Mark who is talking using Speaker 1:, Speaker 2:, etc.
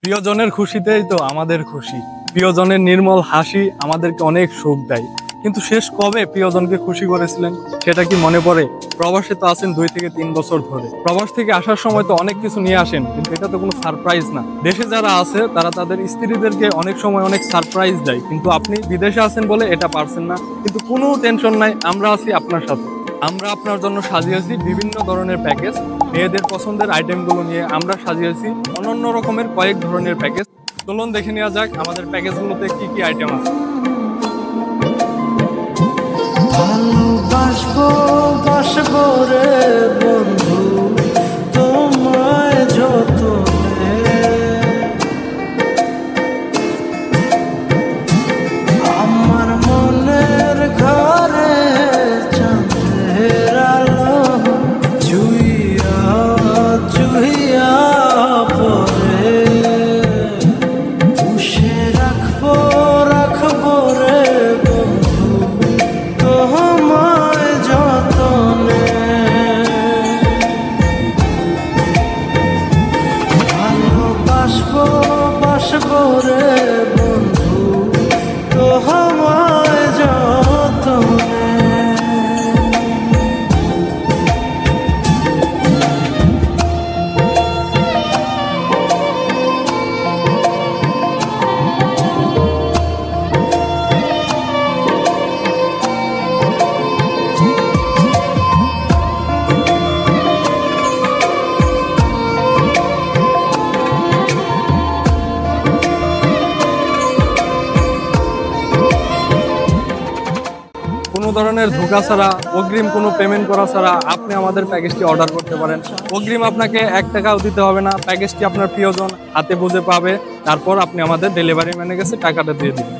Speaker 1: প্রিয়জনের খুশিতেই তো আমাদের খুশি। প্রিয়জনের নির্মল হাসি আমাদেরকে অনেক সুখ দেয়। কিন্তু শেষ কবে প্রিয়জনকে খুশি করেছিলেন সেটা কি মনে পড়ে? প্রবাসে তো আছেন 2 থেকে 3 বছর ধরে। প্রবাস থেকে আসার সময় তো অনেক কিছু নিয়ে আসেন, কিন্তু এটা তো কোনো সারপ্রাইজ না। দেশে যারা আছে তারা তাদের স্ত্রীদেরকে অনেক সময় অনেক সারপ্রাইজ দেয়, কিন্তু আপনি বিদেশে আছেন বলে এটা পারছেন না। কিন্তু কোনো টেনশন নাই, আমরা আছি আপনার সাথে। আমরা আপনার জন্য সাজিয়েছি বিভিন্ন ধরনের প্যাকেজ। মেয়েদের পছন্দের আইটেমগুলো নিয়ে আমরা সাজিয়েছি অনন্য রকমের কয়েক ধরনের প্যাকেজ। চলুন দেখে নেওয়া যাক আমাদের প্যাকেজগুলোতে কি কি আইটেম আছে।
Speaker 2: ভালোবাসবো বাসবো রে বন্ধু তোমায় যতনে, আমার মনের ঘরে চাঁদের আলো চুইয়া চুইয়া পরে, পুষে রাখবো রাখবো রে বন্ধু তোমায় যতনে। ভালোবাসবো বাসবো রে বন্ধু তোমায় যতনে।
Speaker 1: কোনো ধরনের ধোঁকা ছাড়া, অগ্রিম কোনো পেমেন্ট করা ছাড়া আপনি আমাদের প্যাকেজটি অর্ডার করতে পারেন। অগ্রিম আপনাকে 1 টাকাও দিতে হবে না। প্যাকেজটি আপনার প্রিয়জন হাতে বুঝে পাবে, তারপর আপনি আমাদের ডেলিভারি ম্যানের কাছে টাকাটা দিয়ে দিবেন।